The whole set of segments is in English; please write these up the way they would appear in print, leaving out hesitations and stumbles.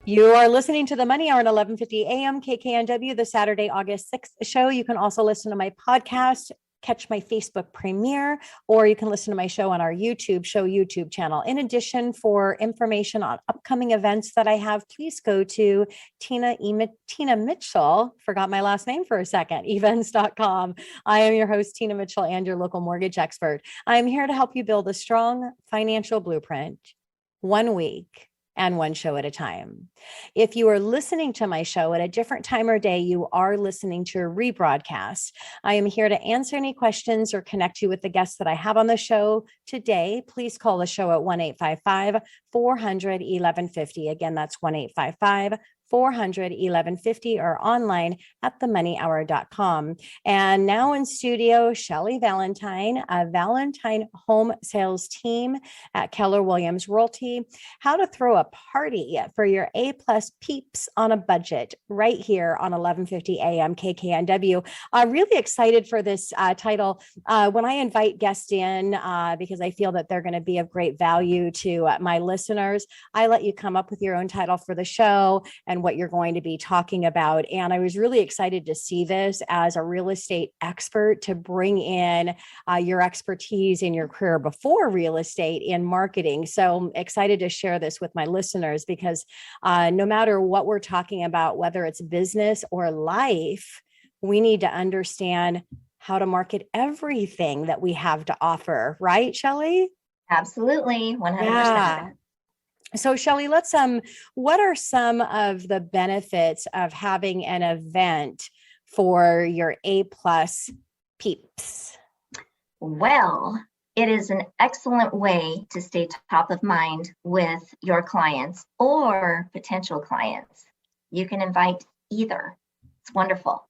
You are listening to the Money Hour at 11:50 a.m. KKNW, the Saturday, August 6th show. You can also listen to my podcast, catch my Facebook premiere, or you can listen to my show on our YouTube channel. In addition, for information on upcoming events that I have, please go to Tina Mitchell, forgot my last name for a second, events.com. I am your host, Tina Mitchell, and your local mortgage expert. I'm here to help you build a strong financial blueprint 1 week and one show at a time. If you are listening to my show at a different time or day, you are listening to a rebroadcast. I am here to answer any questions or connect you with the guests that I have on the show today. Please call the show at 1-855-400-1150. Again, that's 1-855-400-1150 or online at themoneyhour.com. And now in studio, Shelly Valentine, a Valentine home sales team at Keller Williams Realty. How to throw a party for your A+ peeps on a budget right here on 1150 a.m. KKNW. I'm really excited for this title. When I invite guests in, because I feel that they're going to be of great value to my listeners, I let you come up with your own title for the show and what you're going to be talking about. And I was really excited to see this as a real estate expert, to bring in your expertise in your career before real estate in marketing. So I'm excited to share this with my listeners because no matter what we're talking about, whether it's business or life, we need to understand how to market everything that we have to offer. Right, Shelly? Absolutely. 100%. Yeah. So Shelly, what are some of the benefits of having an event for your A+ peeps? Well, it is an excellent way to stay top of mind with your clients or potential clients. You can invite either. It's wonderful.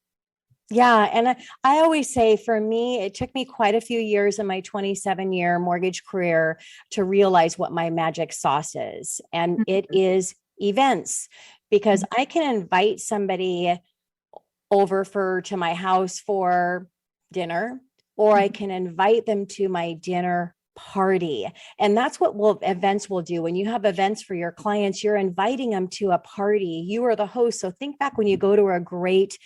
Yeah. And I always say, for me, it took me quite a few years in my 27-year mortgage career to realize what my magic sauce is. And it is events, because I can invite somebody over to my house for dinner, or I can invite them to my dinner party. And that's what events will do. When you have events for your clients, you're inviting them to a party. You are the host. So think back when you go to a great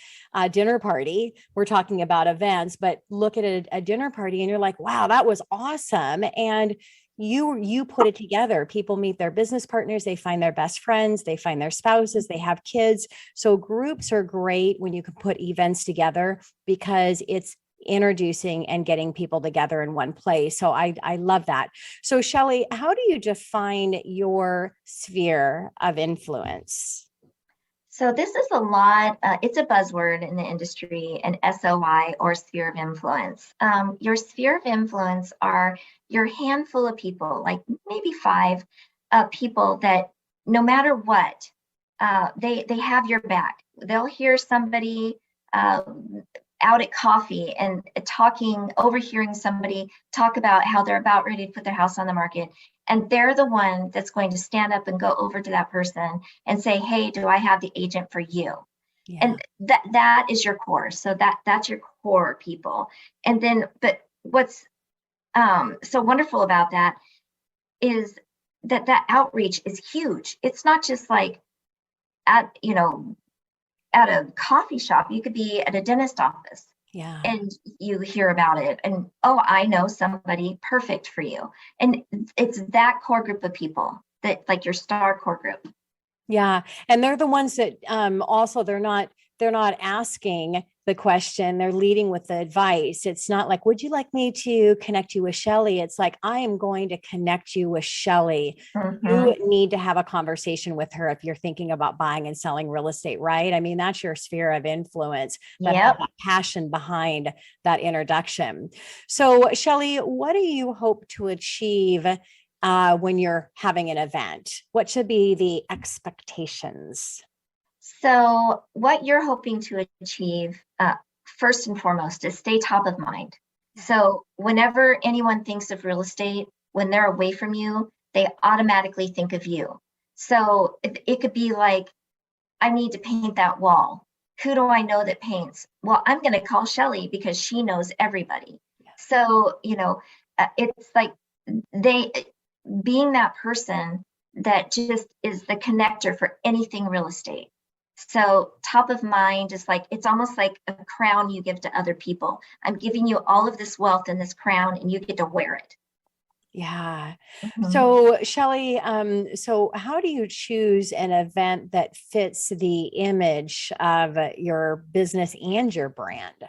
dinner party. We're talking about events, but look at a dinner party and you're like, wow, that was awesome. And you put it together. People meet their business partners, they find their best friends, they find their spouses, they have kids. So groups are great when you can put events together, because it's introducing and getting people together in one place. So I love that. So Shelly, how do you define your sphere of influence? So this is a lot, it's a buzzword in the industry, an SOI, or sphere of influence. Your sphere of influence are your handful of people, like maybe 5 people that no matter what, they have your back. They'll hear somebody out at coffee and overhearing somebody talk about how they're about ready to put their house on the market. And they're the one that's going to stand up and go over to that person and say, hey, do I have the agent for you? Yeah. And that is your core. So that's your core people. And then, but what's so wonderful about that is that outreach is huge. It's not just like at a coffee shop. You could be at a dentist office, and you hear about it, and I know somebody perfect for you. And it's that core group of people that, like, your star core group. Yeah, and they're the ones that also they're not asking the question, they're leading with the advice. It's not like, would you like me to connect you with Shelly? It's like, I am going to connect you with Shelly. Mm-hmm. You need to have a conversation with her if you're thinking about buying and selling real estate, right? I mean, that's your sphere of influence, that passion behind that introduction. So Shelly, what do you hope to achieve when you're having an event? What should be the expectations? So what you're hoping to achieve, first and foremost, is stay top of mind. So whenever anyone thinks of real estate, when they're away from you, they automatically think of you. So it could be like, I need to paint that wall. Who do I know that paints? Well, I'm going to call Shelly because she knows everybody. So, it's like being that person that just is the connector for anything real estate. So top of mind is like, it's almost like a crown you give to other people. I'm giving you all of this wealth and this crown, and you get to wear it. Yeah. Mhm. So Shelly, so how do you choose an event that fits the image of your business and your brand?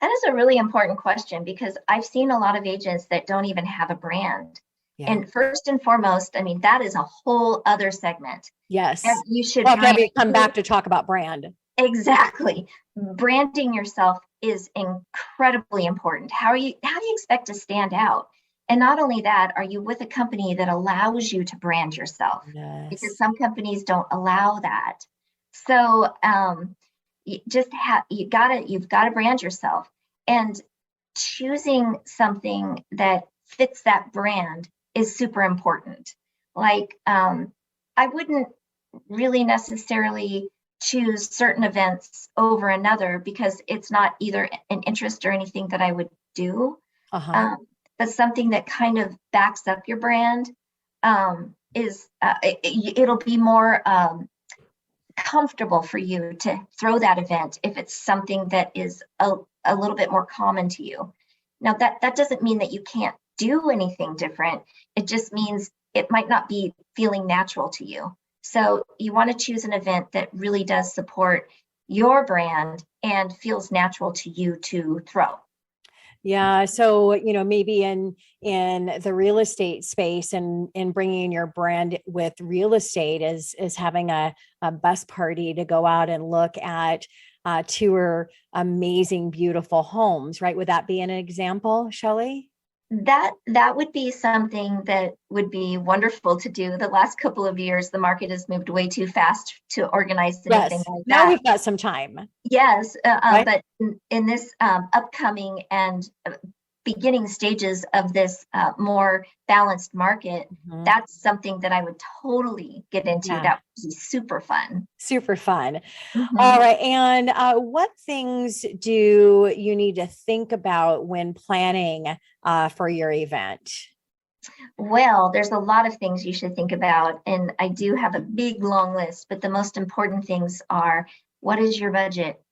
That is a really important question, because I've seen a lot of agents that don't even have a brand. Yeah. And first and foremost, I mean, that is a whole other segment. Yes. And you should Well, brand. we come back to talk about brand. Exactly. Branding yourself is incredibly important. How do you expect to stand out? And not only that, are you with a company that allows you to brand yourself? Yes. Because some companies don't allow that. So you've got to brand yourself, and choosing something that fits that brand is super important. Like I wouldn't really necessarily choose certain events over another, because it's not either an interest or anything that I would do. But something that kind of backs up your brand it'll be more comfortable for you to throw that event if it's something that is a little bit more common to you. Now, that doesn't mean that you can't do anything different. It just means it might not be feeling natural to you. So you want to choose an event that really does support your brand and feels natural to you to throw. Yeah. So, maybe in the real estate space, and in bringing your brand with real estate is having a bus party to go out and look at tour amazing, beautiful homes, right? Would that be an example, Shelly? That would be something that would be wonderful to do. The last couple of years, the market has moved way too fast to organize anything like that. Now we've got some time. Yes, right? But in this upcoming and beginning stages of this more balanced market, that's something that I would totally get into. Yeah. That would be super fun. Super fun. All right. And what things do you need to think about when planning for your event? Well, there's a lot of things you should think about, and I do have a big long list, but the most important things are: what is your budget?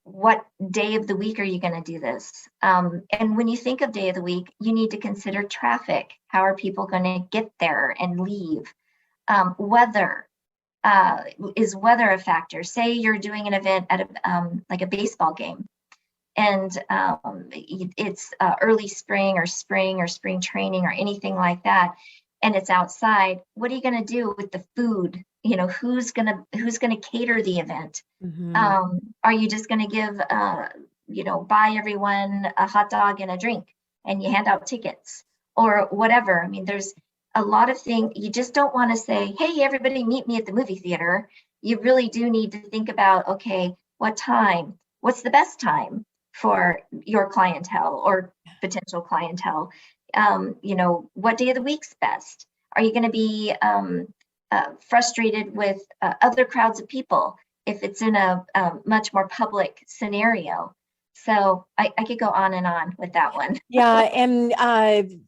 What day of the week are you going to do this? And when you think of day of the week, you need to consider traffic. How are people going to get there and leave? Weather. Is weather a factor? Say you're doing an event at like a baseball game, and it's early spring or spring training or anything like that, and it's outside. What are you going to do with the food? Who's gonna cater the event? Are you just going to give buy everyone a hot dog and a drink, and you hand out tickets or whatever? I mean, there's a lot of things. You just don't want to say, hey, everybody meet me at the movie theater. You really do need to think about, okay, what time? What's the best time for your clientele or potential clientele? What day of the week's best? Are you going to be frustrated with other crowds of people if it's in a much more public scenario? So I could go on and on with that one. Yeah. And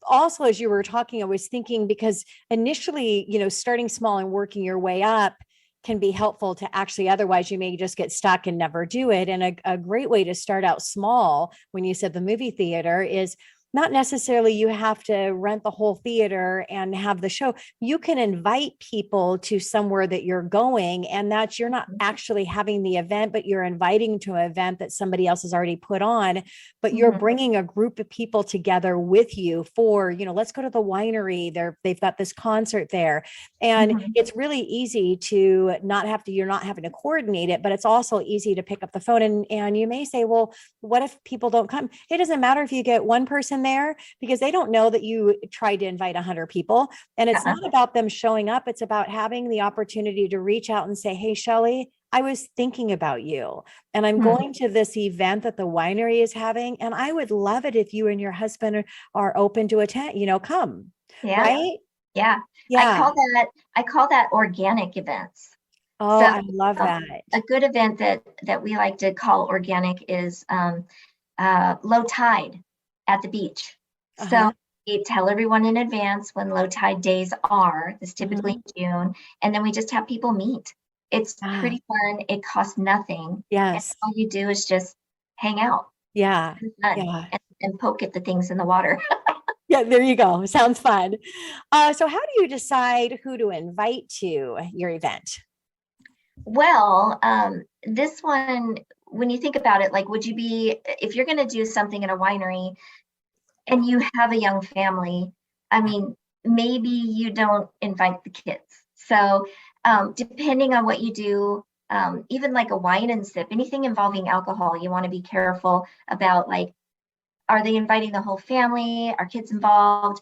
also, as you were talking, I was thinking, because initially, starting small and working your way up can be helpful to actually, otherwise you may just get stuck and never do it. And a great way to start out small, when you said the movie theater, is not necessarily you have to rent the whole theater and have the show. You can invite people to somewhere that you're going, and that you're not actually having the event, but you're inviting to an event that somebody else has already put on, but you're bringing a group of people together with you for, let's go to the winery. They've got this concert there. And it's really easy to you're not having to coordinate it, but it's also easy to pick up the phone. And you may say, well, what if people don't come? It doesn't matter if you get one person there, because they don't know that you tried to invite 100 people. And it's not about them showing up. It's about having the opportunity to reach out and say, hey, Shelly, I was thinking about you, and I'm going to this event that the winery is having, and I would love it if you and your husband are open to attend, come. Yeah. Right? Yeah. I call that organic events. Oh, so, I love that. A good event that we like to call organic is low tide at the beach. So We tell everyone in advance when low tide days are. This typically Mhm. in June, and then we just have people meet. It's Ah, pretty fun. It costs nothing, and yes. all you do is just hang out, Yeah. have fun, Yeah. and poke at the things in the water. Yeah, there you go. Sounds fun. So how do you decide who to invite to your event? Well, this one, when you think about it, like, would you be, if you're going to do something in a winery and you have a young family, I mean, maybe you don't invite the kids. So, depending on what you do, even like a wine and sip, anything involving alcohol, you want to be careful about, like, are they inviting the whole family? Are kids involved?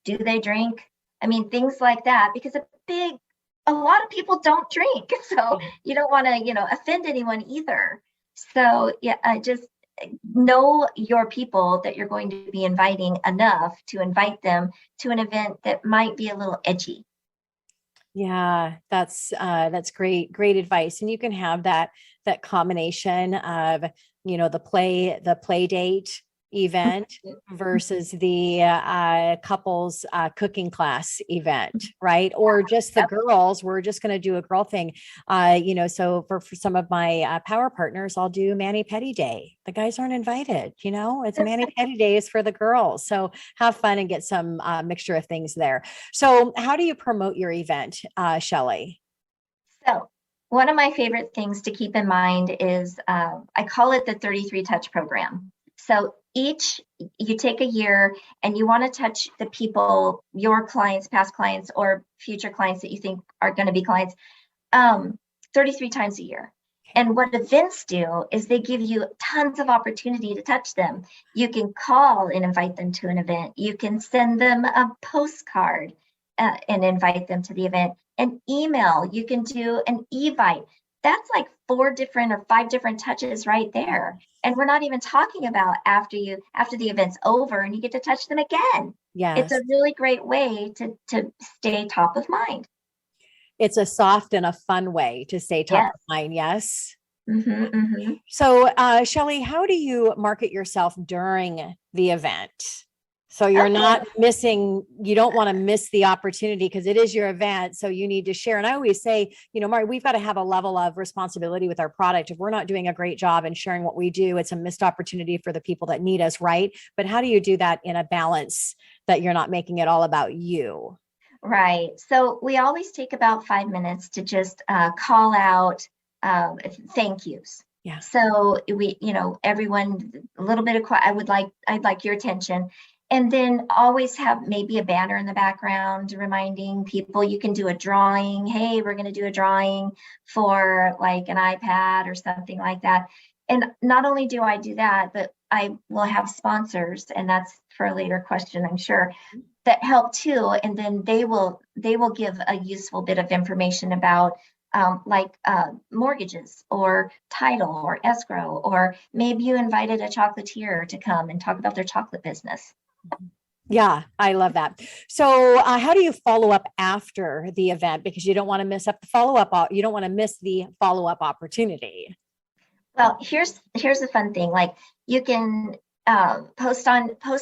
Do they drink? I mean, things like that, because a lot of people don't drink. So you don't want to, offend anyone either. So yeah, just know your people that you're going to be inviting enough to invite them to an event that might be a little edgy. Yeah, that's great advice. And you can have that combination of, the play date event versus the couples cooking class event, right? Or just the Yep. girls, we're just going to do a girl thing. So for some of my power partners, I'll do mani pedi day. The guys aren't invited, it's mani pedi days for the girls. So have fun and get some mixture of things there. So how do you promote your event, Shelly? So one of my favorite things to keep in mind is I call it the 33 touch program. So you take a year and you want to touch the people, your clients, past clients, or future clients that you think are going to be clients, 33 times a year. And what events do is they give you tons of opportunity to touch them. You can call and invite them to an event. You can send them a postcard and invite them to the event. An email, you can do an evite. That's like 4 different or 5 different touches right there. And we're not even talking about after the event's over and you get to touch them again. It's Yes. a really great way to stay top of mind. It's a soft and a fun way to stay top Yes. of mind. Yes. Mm-hmm, mm-hmm. So, Shelly, how do you market yourself during the event? So you're Okay. not missing, you don't want to miss the opportunity because it is your event. So you need to share. And I always say, Mari, we've got to have a level of responsibility with our product. If we're not doing a great job in sharing what we do, it's a missed opportunity for the people that need us, right? But how do you do that in a balance that you're not making it all about you? Right. So we always take about 5 minutes to just call out thank yous. Yeah. So everyone, a little bit of I'd like your attention. And then always have maybe a banner in the background reminding people you can do a drawing. Hey, we're going to do a drawing for like an iPad or something like that. And not only do I do that, but I will have sponsors, and that's for a later question, I'm sure, that help too. And then they will give a useful bit of information about mortgages or title or escrow, or maybe you invited a chocolatier to come and talk about their chocolate business. Yeah, I love that. So, how do you follow up after the event? Because you don't want to miss up the follow up. You don't want to miss the follow up opportunity. Well, here's the fun thing. Like, you can post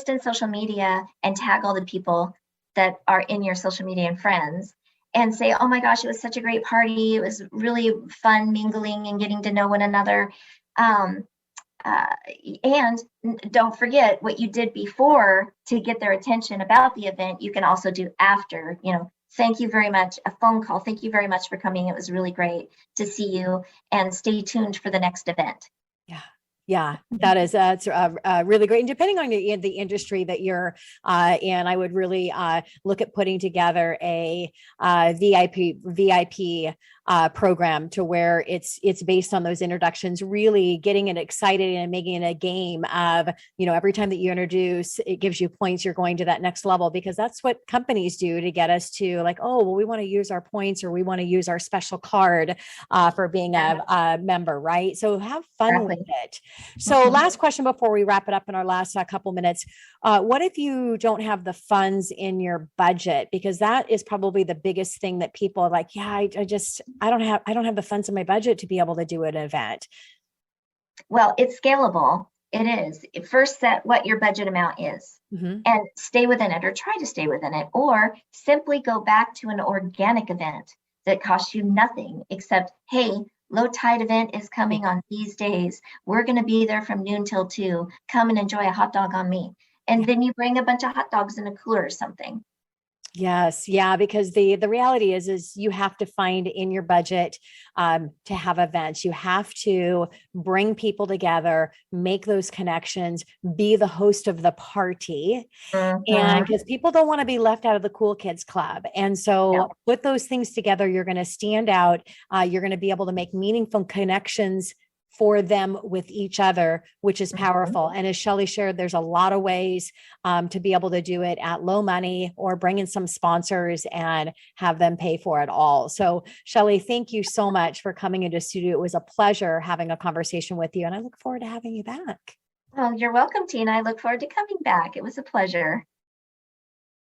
in social media and tag all the people that are in your social media and friends, and say, oh my gosh, it was such a great party. It was really fun mingling and getting to know one another. Um, uh, and don't forget what you did before to get their attention about the event. You can also do after, thank you very much, a phone call. Thank you very much for coming. It was really great to see you, and stay tuned for the next event. Yeah. Yeah, that is that's really great. And depending on the industry that you're in, I would really look at putting together a VIP program to where it's based on those introductions, really getting it excited and making it a game of, every time that you introduce, it gives you points, you're going to that next level, because that's what companies do to get us to like, oh, well, we want to use our points, or we want to use our special card for being a member, right? So have fun with it. So last question before we wrap it up in our last couple minutes. What if you don't have the funds in your budget? Because that is probably the biggest thing that people are like, yeah, I don't have the funds in my budget to be able to do an event. Well, it's scalable. It is. First, set what your budget amount is and stay within it, or try to stay within it, or simply go back to an organic event that costs you nothing except, hey, low tide event is coming on these days. We're going to be there from noon till 2. Come and enjoy a hot dog on me. And then you bring a bunch of hot dogs in a cooler or something. Yes. Yeah. Because the reality is you have to find in your budget to have events. You have to bring people together, make those connections, be the host of the party. And because people don't want to be left out of the cool kids club. And so put those things together, you're going to stand out. You're going to be able to make meaningful connections for them with each other, which is powerful. And as Shelly shared, there's a lot of ways to be able to do it at low money, or bring in some sponsors and have them pay for it all. So Shelly, thank you so much for coming into studio. It was a pleasure having a conversation with you, and I look forward to having you back. Oh, you're welcome, Tina. I look forward to coming back. It was a pleasure.